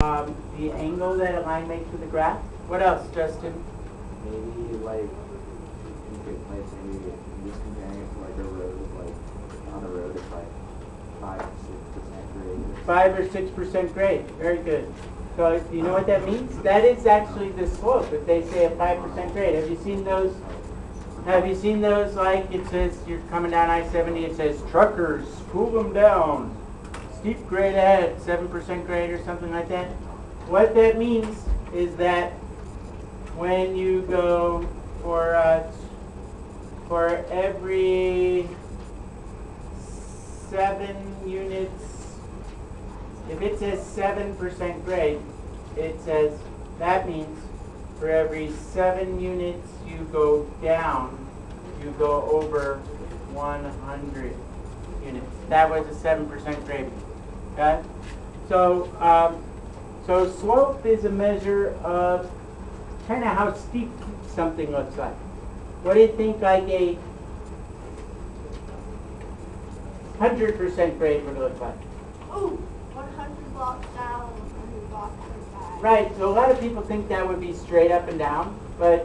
The angle that a line makes with the graph. What else, Justin? Maybe like you could like maybe just comparing it to like a road, like on the road it's like 5 or 6% grade. 5 or 6% grade. Very good. So do you know what that means? That is actually the slope. If they say a 5% grade, have you seen those? Have you seen those? Like it says you're coming down I-70. It says truckers, cool them down. Steep grade ahead, 7% grade or something like that. What that means is that when you go for every 7 units, if it says 7% grade, it says that means for every 7 units you go down, you go over 100 units. That was a 7% grade. Okay? So, so slope is a measure of kind of how steep something looks like. What do you think like a 100% grade would look like? Ooh, 100 blocks down, 100 blocks like that. Right, so a lot of people think that would be straight up and down, but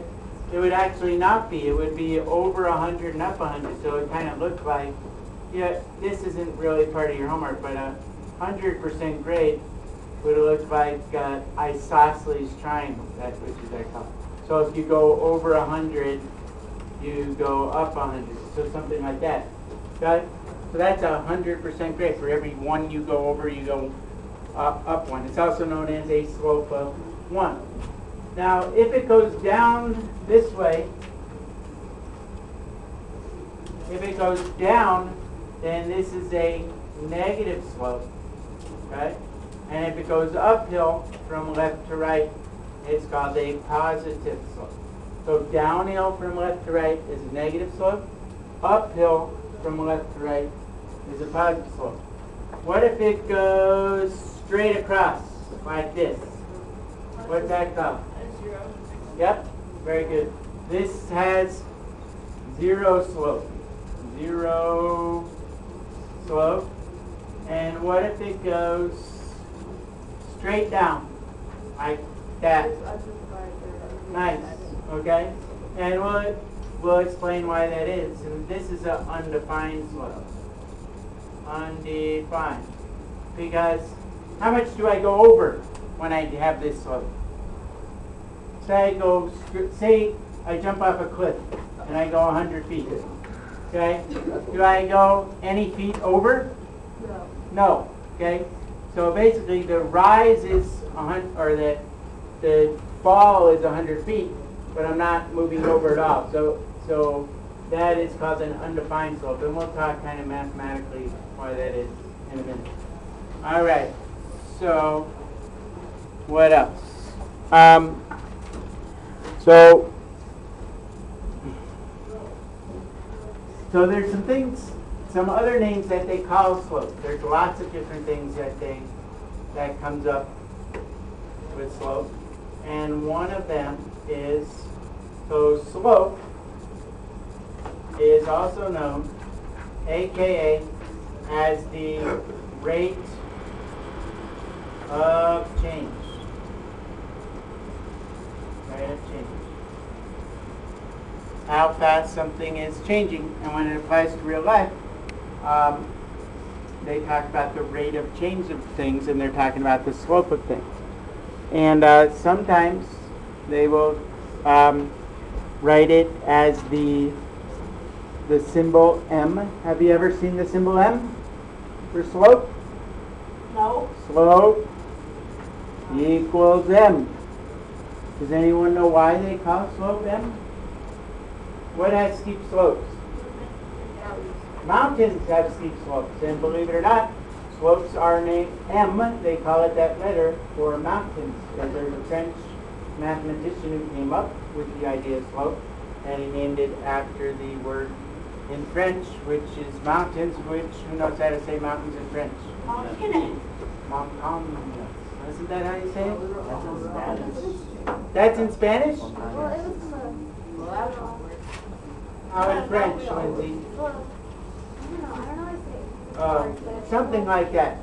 it would actually not be. It would be over 100 and up 100, so it kind of looks like, yeah, this isn't really part of your homework, but 100% grade would look like isosceles triangle, that's what you guys call it. So if you go over 100, you go up 100, so something like that. Okay? So that's 100% grade. For every one you go over, you go up one. It's also known as a slope of 1. Now, if it goes down this way, if it goes down, then this is a negative slope. Okay? And if it goes uphill from left to right, it's called a positive slope. So downhill from left to right is a negative slope. Uphill from left to right is a positive slope. What if it goes straight across like this? What's that called? Yep, very good. This has 0 slope. 0 slope. And what if it goes straight down like that? Nice. Okay? And we'll explain why that is. And this is an undefined slope. Undefined. Because how much do I go over when I have this slope? Say I jump off a cliff and I go 100 feet. Okay? Do I go any feet over? No. No. Okay? So basically the rise is 100, or the fall is 100 feet, but I'm not moving over at all. So that is called an undefined slope, and we'll talk kind of mathematically why that is in a minute. All right. So what else? So there's some other names that they call slope. There's lots of different things that comes up with slope, and one of them is, so slope is also known, aka as the rate of change. Rate of change. How fast something is changing, and when it applies to real life, they talk about the rate of change of things, and they're talking about the slope of things. And sometimes they will write it as the symbol M. Have you ever seen the symbol M for slope? No. Slope equals M. Does anyone know why they call slope M? What has steep slopes? Mountains have steep slopes, and believe it or not, slopes are named M. They call it that letter for mountains. And there's a French mathematician who came up with the idea of slope, and he named it after the word in French, which is mountains, which, who knows how to say mountains in French? Mountainous. Mountainous. Isn't that how you say it? That's in Spanish. That's in Spanish? Well, it was How in French, Lindsay? I don't know how to say it. Something like that.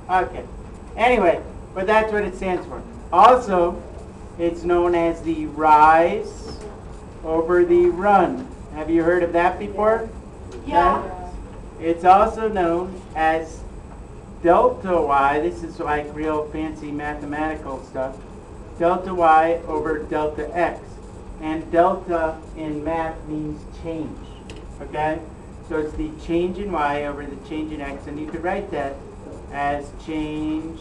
Okay. Anyway, but that's what it stands for. Also, it's known as the rise over the run. Have you heard of that before? Yeah. Okay. It's also known as delta y. This is like real fancy mathematical stuff. Delta y over delta x. And delta in math means change. Okay? So it's the change in y over the change in x. And you could write that as change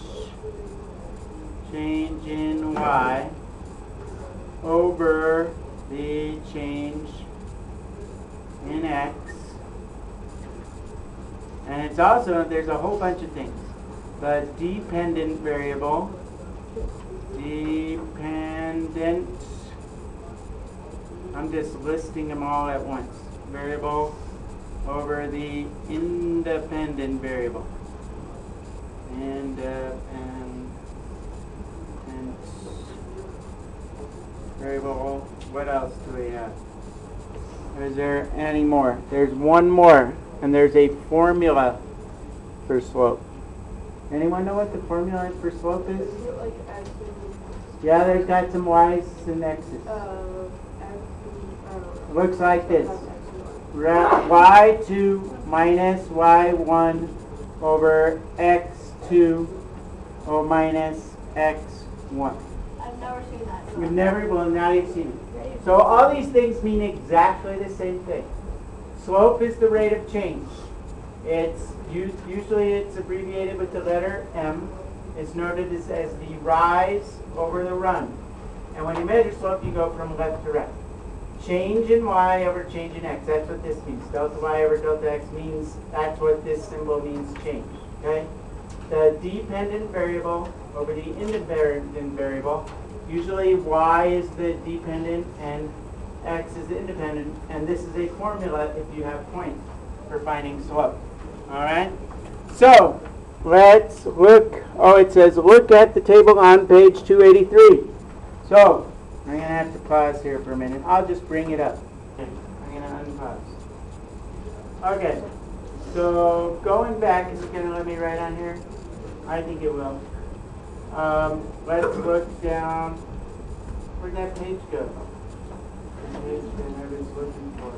in y over the change in x. And it's also, there's a whole bunch of things. The dependent variable, I'm just listing them all at once. Variable over the independent variable. Independent variable. What else do we have? Is there any more? There's one more, and there's a formula for slope. Anyone know what the formula for slope is? Is it like x Yeah, there's got some y's and x's. x, I don't know. Looks like this. X and y2 minus y1 over x2 or minus x1. I've never seen that. You've never, well, now you've seen it. So all these things mean exactly the same thing. Slope is the rate of change. It's usually it's abbreviated with the letter m. It's noted as the rise over the run. And when you measure slope, you go from left to right. Change in y over change in x. That's what this means. Delta y over delta x means, that's what this symbol means, change. Okay? The dependent variable over the independent variable. Usually y is the dependent and x is the independent. And this is a formula if you have points for finding slope. Alright? So, let's look. Oh, it says look at the table on page 283. So, I'm going to have to pause here for a minute. I'll just bring it up. Okay. I'm going to unpause. Okay. So, going back, is it going to let me write on here? I think it will. Let's look down. Where'd that page go? The page that I was looking for.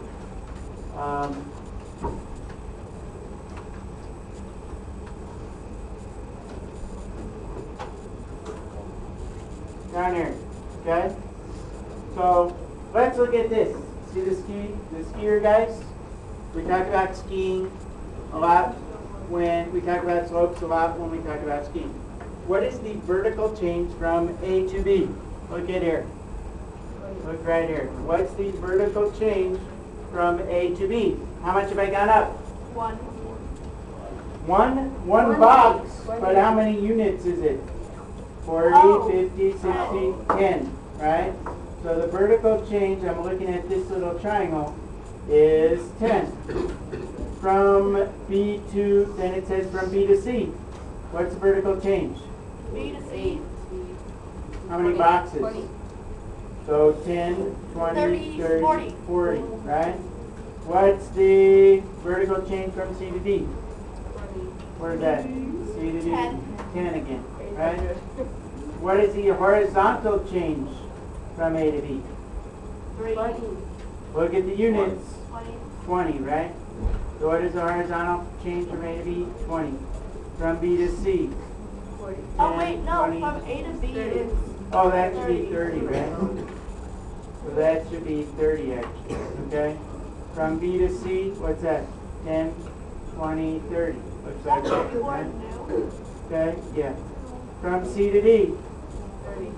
Down here. Okay? So let's look at this. See the skier guys? We talk about skiing a lot when we talk about slopes, a lot when we talk about skiing. What is the vertical change from A to B? Look at here. Look right here. What's the vertical change from A to B? How much have I gone up? One box, but how many units is it? 40, 50, 60, 10, right? So the vertical change, I'm looking at this little triangle, is 10. From B to, then it says from B to C. What's the vertical change? B to C. How many boxes? 20. So 10, 20, 30, 40. 40, right? What's the vertical change from C to D? Where's that? C to D? 10 again, right? What is the horizontal change from A to B? 3. Look at the units. 20. 20, right? So what is the horizontal change from A to B? 20. From B to C? Oh wait, no, 20. from A to B is Oh, that should be 30, right? So that should be 30 actually, okay? From B to C, what's that? 10, 20, 30. Looks like that's that, what you right? want to do. Okay, yeah. From C to D, 30.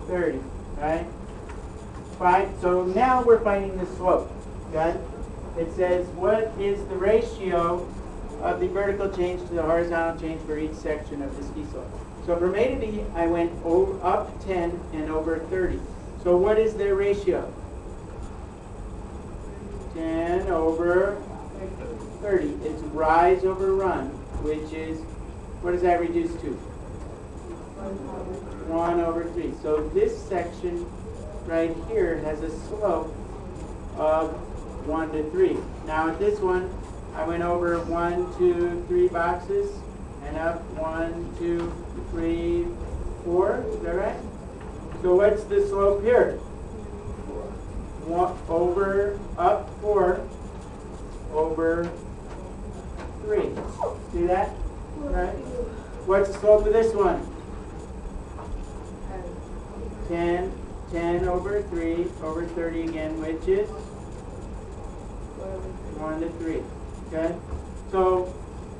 30, right? Fine, so now we're finding the slope, okay? It says what is the ratio of the vertical change to the horizontal change for each section of the ski slope. So from A to B, I went up 10 and over 30. So what is their ratio? 10 over 30. It's rise over run, which is, what does that reduce to? 1 over 3. So this section right here has a slope of 1 to 3. Now at this one, I went over 1, 2, 3 boxes and up 1, 2, 3, 4, is that right? So what's the slope here? 1 over, up 4 over 3. See that? Right? What's the slope of this one? 10. 10 over 3 over 30 again, which is 1 to 3. Okay? So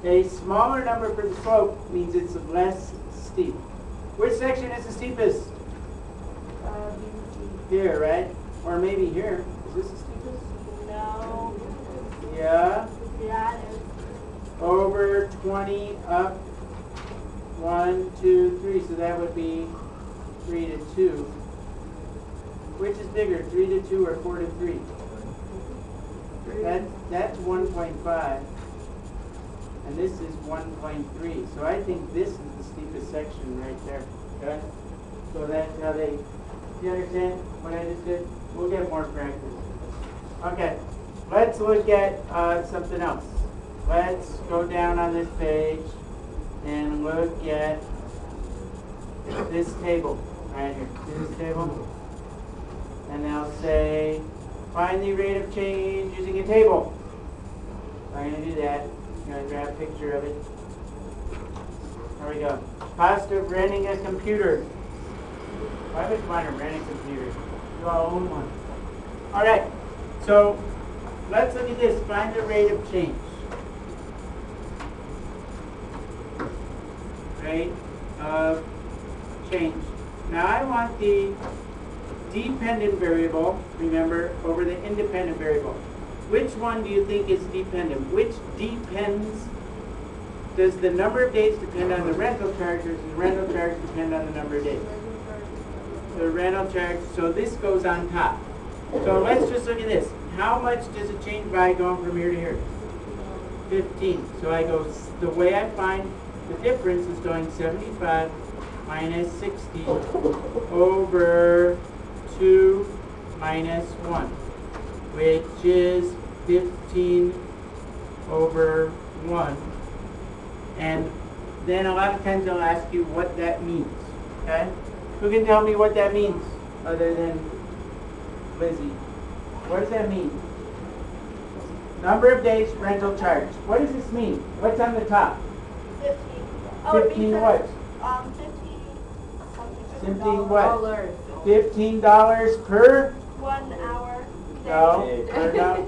a smaller number for the slope means it's less steep. Which section is the steepest? Here, right? Or maybe here. Is this the steepest? No. Yeah. Yeah, it is. Over 20 up 1, 2, 3. So that would be 3 to 2. Which is bigger, 3 to 2 or 4 to 3? That's 1.5. And this is 1.3. So I think this is the steepest section right there. Okay? So that's how they, you understand what I just did? We'll get more practice. Okay. Let's look at something else. Let's go down on this page and look at this table right here. See this table? And they'll say, find the rate of change using a table. So I'm going to do that. I'm going to grab a picture of it. There we go. Cost of renting a computer. Why would you want to rent a computer? You all own one. All right. So let's look at this. Find the rate of change. Rate of change. Now I want the dependent variable, remember, over the independent variable. Which one do you think is dependent? Which depends? Does the number of days depend on the rental charge, or does the rental charge depend on the number of days? The rental charge, so this goes on top. So let's just look at this. How much does it change by going from here to here? 15. So I go, the way I find the difference is going 75 minus 60 over 2 minus 1, which is 15 over 1. And then a lot of times they'll ask you what that means. Okay? Who can tell me what that means other than Lizzie? What does that mean? Number of days rental charge. What does this mean? What's on the top? 15. Oh, it 15 means what? 50 something. 15 what? $15. $15 per? 1 hour. No,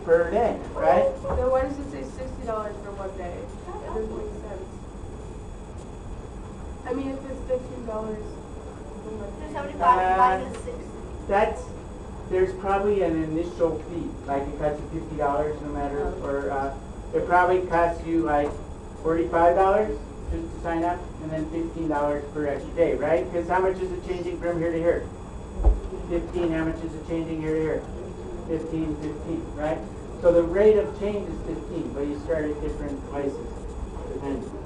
per day, right? Then why does it say $60 for one day? That doesn't make sense. I mean, if it's $15, then like 75 minus 60. There's probably an initial fee, like it costs you $50 no matter, or it probably costs you like $45 just to sign up, and then $15 per extra day, right? Because how much is it changing from here to here? 15, how much is it changing here to here? 15, 15, right? So the rate of change is 15, but you start at different places.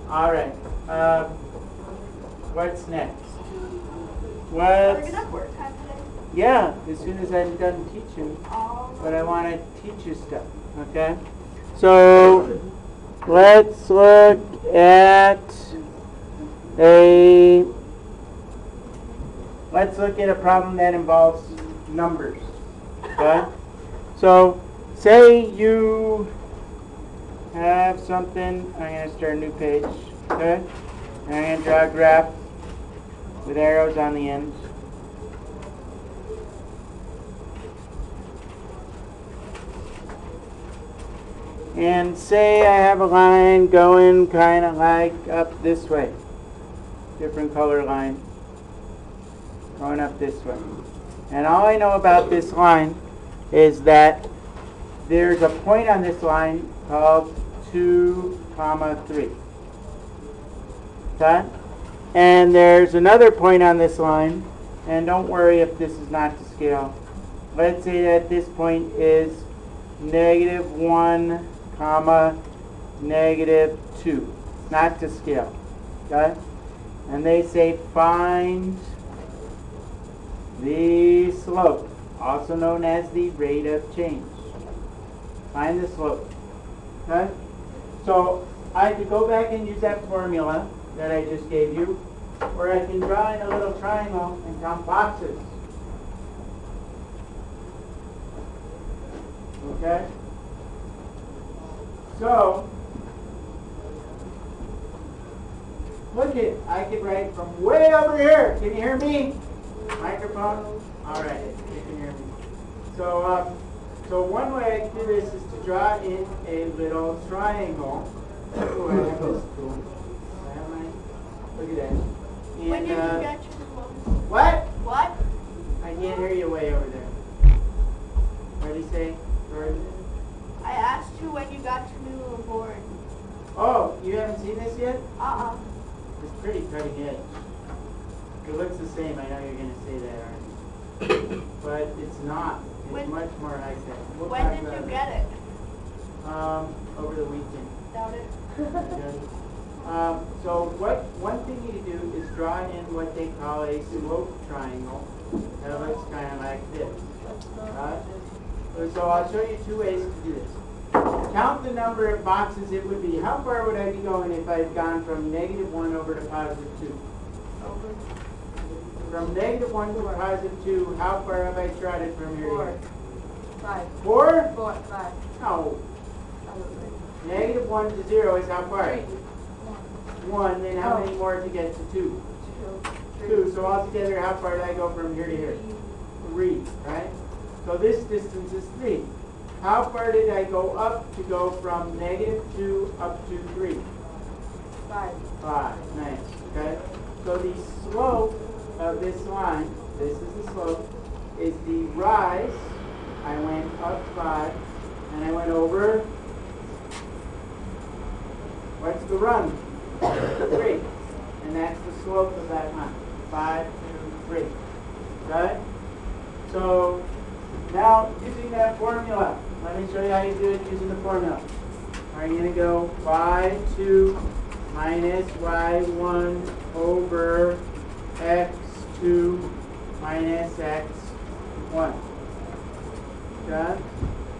All right. What's next? Are What's... we gonna have work time today? Yeah, as soon as I'm done teaching. Oh. But I want to teach you stuff, okay? So let's look at a problem that involves numbers, okay? So say you have something, I'm going to start a new page, okay? And I'm going to draw a graph with arrows on the ends. And say I have a line going kind of like up this way. Different color line. Going up this way. And all I know about this line is that there's a point on this line called 2, 3. Okay? And there's another point on this line, and don't worry if this is not to scale. Let's say that this point is -1, -2, not to scale. Okay? And they say find the slope, also known as the rate of change. Find the slope. Okay? So I could go back and use that formula that I just gave you, or I can draw in a little triangle and count boxes. Okay? So, look it, I can write from way over here. Can you hear me? Microphone? All right, you can hear me. So, so one way I can do this is to draw in a little triangle. Oh, I have this tool. I have mine. Look at that. And, When did you get your slope? what? What? I can't hear you way over there. What did he say? Jordan? I asked you when you got your new board. Oh, you haven't seen this yet? It's pretty cutting edge. It looks the same. I know you're going to say that, aren't you? But it's not. It's much more high tech. We'll When talk did about you it. get it? Over the weekend. Doubt it. So one thing you do is draw in what they call a slope triangle. That looks kind of like this. Right? So I'll show you two ways to do this. Count the number of boxes it would be. How far would I be going if I had gone from -1 over to +2? Over. From -1 to +2, how far have I trotted from here to 4. here? 5. 4? 4. 5. No. Probably. -1 to 0 is how far? 3. 1. Then how many more to get to 2? 2. 2. So altogether, how far did I go from here to here? 3, right? So this distance is 3. How far did I go up to go from -2 up to 3? 5. 5. Nice. Okay? So the slope of this line, this is the slope, is the rise. I went up 5, and I went over. What's the run? 3. And that's the slope of that line. 5, 2, 3. Okay? So now using that formula, let me show you how you do it using the formula. I'm going to go y2 minus y1 over x2 minus x1. Okay?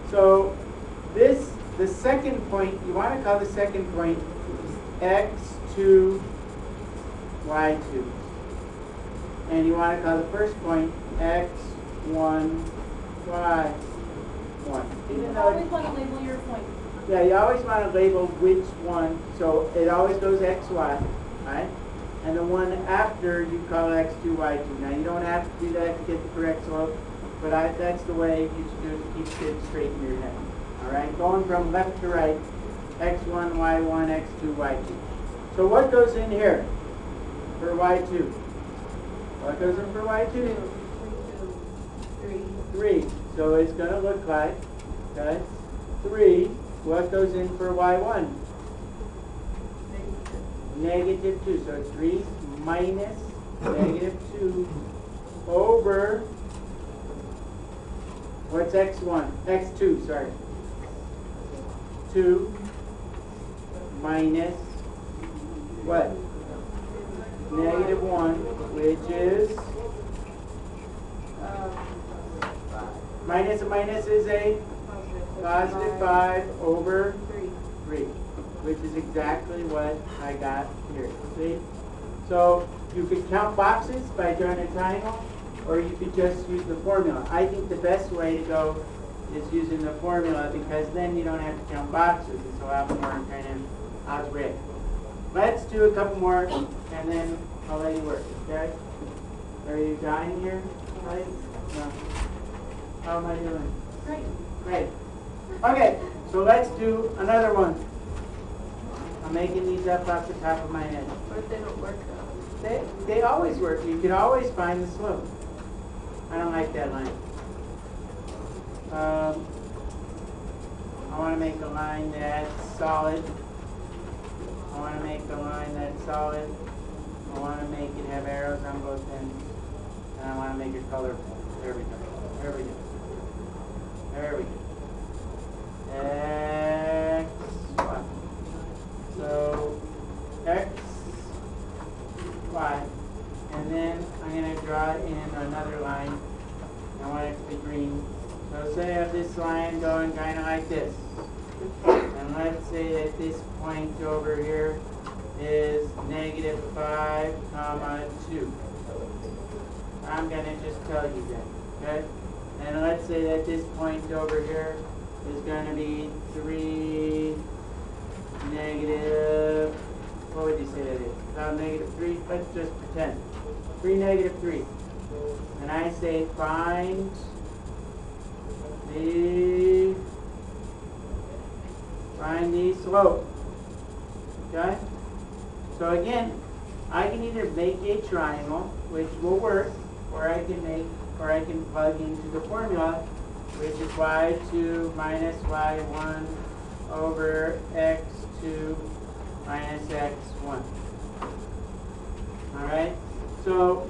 So this, the second point, you want to call the second point x2, y2. And you want to call the first point x1, y1. You always want to label your point. Yeah, you always want to label which one. So it always goes xy, right? And the one after you call x2, y2. Now you don't have to do that to get the correct slope, but that's the way you should do it to keep it straight in your head. All right, going from left to right, x1, y1, x2, y2. So what goes in here for y2? What goes in for y2? 3. So it's going to look like, okay, 3. What goes in for y1? -2. So 3 minus -2 over, what's x1? x2, sorry. 2 minus what? -1, which is minus a minus is a positive 5 over 3, which is exactly what I got here. See? So you could count boxes by drawing a triangle, or you could just use the formula. I think the best way to go is using the formula, because then you don't have to count boxes. It's a lot more kind of algebraic. Let's do a couple more, and then I'll let you work, okay? Are you dying here? Right? No. How am I doing? Great. Great. Okay, so let's do another one. I'm making these up off the top of my head. What if they don't work though? They always work. You can always find the slope. I don't like that line. I want to make a line that's solid. I want to make a line that's solid. I want to make it have arrows on both ends. And I want to make it colorful. There we go. There we go. There we go. X, Y. So, X, Y. And then I'm going to draw in another line. I want it to be green. So say I have this line going kind of like this. And let's say that this point over here is negative 5, comma 2. I'm going to just tell you that, okay? And let's say that this point over here is going to be 3 negative, what would you say that is? About negative 3? Let's just pretend. 3 negative 3. And I say find the slope. Okay? So again, I can either make a triangle, which will work, or I can plug into the formula, which is y2 minus y1 over x2 minus x1. Alright? So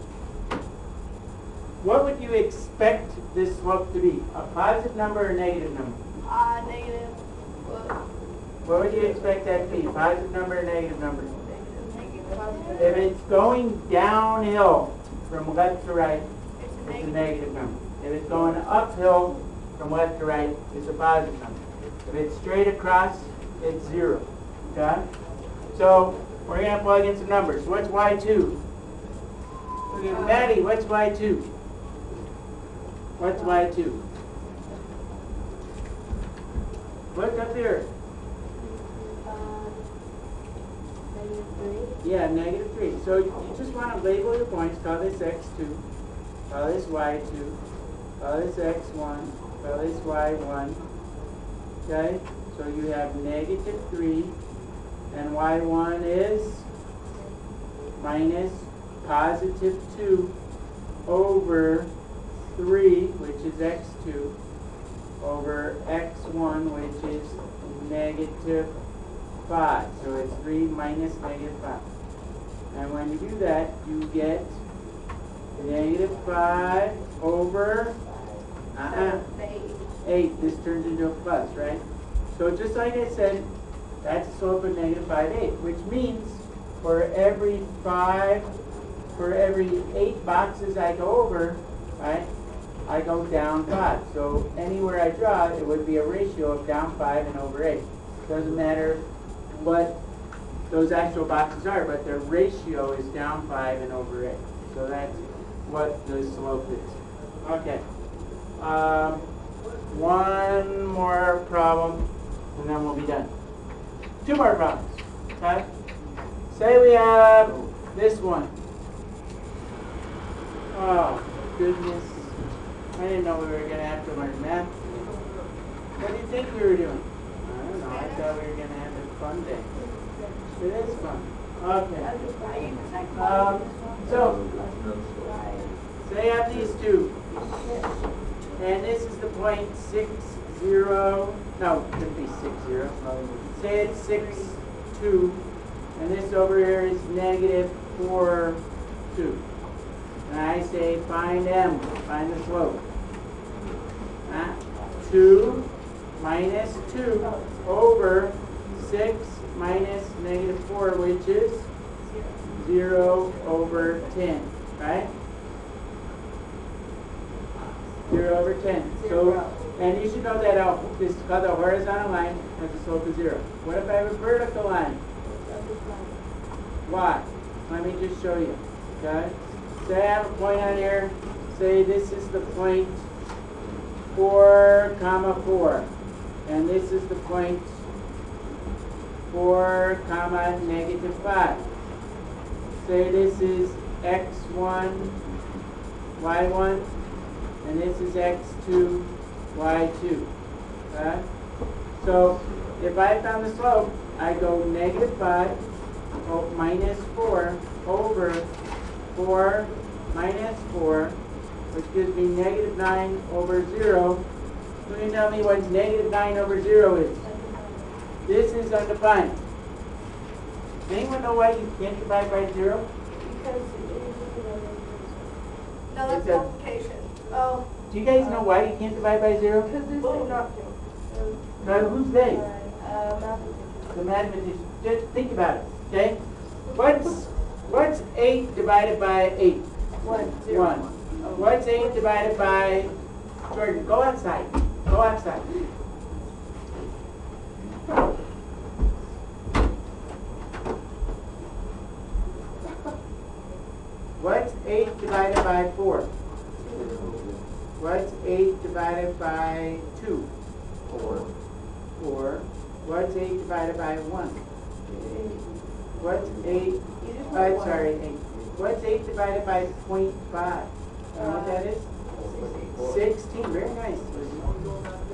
what would you expect this slope to be? A positive number or a negative number? Negative. What would you expect that to be? Positive number or negative number? Negative. If it's going downhill from left to right, It's a it's a negative. negative number. If it's going uphill from left to right, it's a positive number. If it's straight across, it's 0. Okay? So we're going to plug in some numbers. What's y2? Look at Maddie, what's y2? What's y2? Look up here. Yeah, negative 3. So you just want to label your points. Call this x2. Call this y2. Call this x1. Call this y1. Okay? So you have negative 3. And y1 is minus positive 2 over 3, which is x2, over x1, which is negative 5. So it's 3 minus negative 5. And when you do that, you get negative 5 over 8. This turns into a plus, right? So just like I said, that's the slope of negative 5, 8, which means for every 8 boxes I go over, right, I go down 5. So anywhere I draw, it would be a ratio of down 5 and over 8. Doesn't matter what those actual boxes are, but their ratio is down 5 and over 8. So that's what the slope is. Okay. One more problem, and then we'll be done. 2 more problems. Okay? Say we have this one. Oh, goodness. I didn't know we were going to have to learn math. What do you think we were doing? I don't know. I thought we were going to have a fun day. It is fun. Okay. So, say I have these two. And this is the point 6, 0. No, it could be 6, 0. Say it's 6, 2. And this over here is negative 4, 2. And I say find m, find the slope. 2 minus 2 over 6 minus negative 4, which is 0 over 10, right? 0 over 10. So, and you should know that out. This is called a horizontal line, has a slope of 0. What if I have a vertical line? Why? Let me just show you. Okay? Say I have a point on here. Say this is the point 4, comma 4. And this is the point 4, comma negative 5. Say this is x1, y1. And this is x2, y2. Okay? So if I found the slope, I go negative 5 minus 4 over 4 minus 4, which gives me negative 9 over 0. Who can tell me what negative 9 over 0 is? This is undefined. Does anyone know why you can't divide by 0? No, that's multiplication. Oh. Do you guys know why you can't divide by 0? Because there's nothing. Who's they? The mathematician. Just think about it, okay? What's 8 divided by 8? 1. What's 8 divided by... Jordan, go outside. Go outside. 8 divided by 4? What's 8 divided by 2? 4. What's 8 divided by 1? What's 8? Sorry, 8. What's 8 divided by 0.5? You know what that is? 16. Very nice.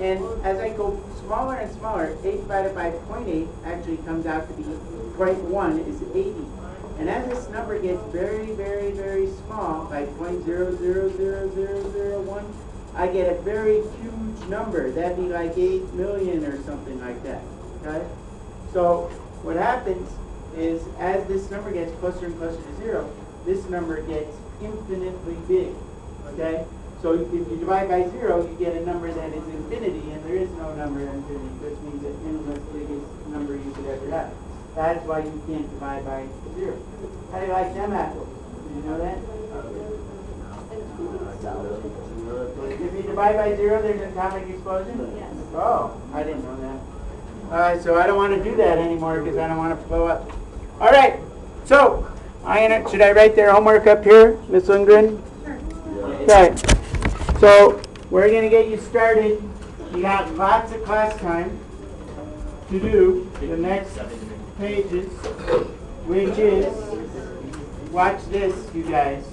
And as I go smaller and smaller, 8 divided by 0.8 actually comes out to be 0.1 is 80. And as this number gets very, very, very small, like 0.000001, I get a very huge number. That'd be like 8 million or something like that. Okay? So what happens is as this number gets closer and closer to 0, this number gets infinitely big. Okay? So if you divide by 0, you get a number that is infinity, and there is no number infinity, which means the endless biggest number you could ever have. That's why you can't divide by 0. How do you like them apples? Did you know that? If you divide by 0, there's an atomic explosion? Yes. Oh, I didn't know that. Alright, so I don't want to do that anymore because I don't want to blow up. Alright, so should I write their homework up here, Miss Lindgren? Okay. So we're going to get you started. You got lots of class time to do the next pages, which is, watch this, you guys.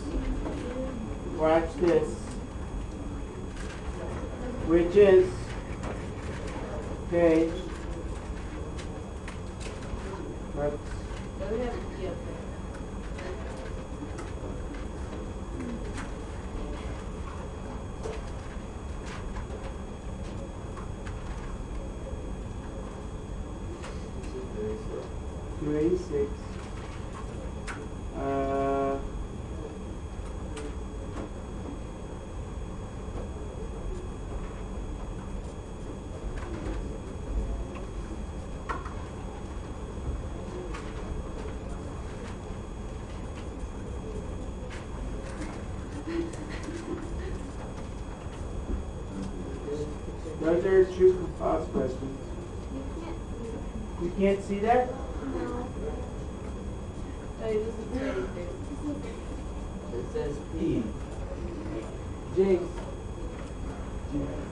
Watch this. Which is page. Whoops. $286. Those are true or false questions. You can't see that? It says P. Jinx.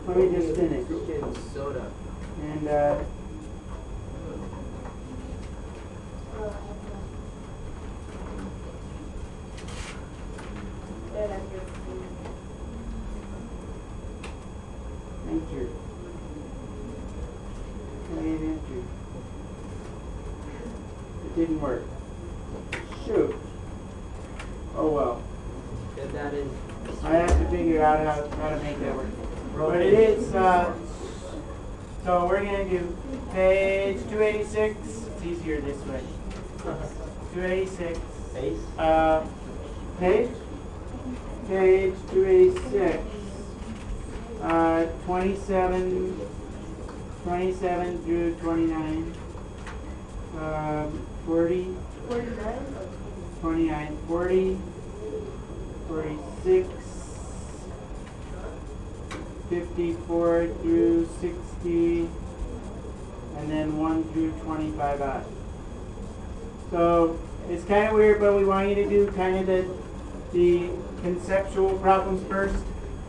Let me just finish. Soda. And enter. And enter. It didn't work. Shoot. Oh well. That is. I have to figure out how to make that work. But it is, so we're going to do page 286. It's easier this way. 286. Page 286. 27 through 29. 40. 29, 40, 46, 54 through 60, and then 1 through 25 odd. So it's kind of weird, but we want you to do kind of the conceptual problems first,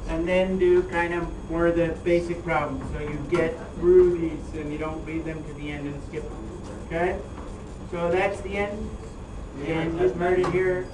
and then do kind of more of the basic problems, so you get through these and you don't read them to the end and skip them. Okay? So that's the end. And you've heard it here.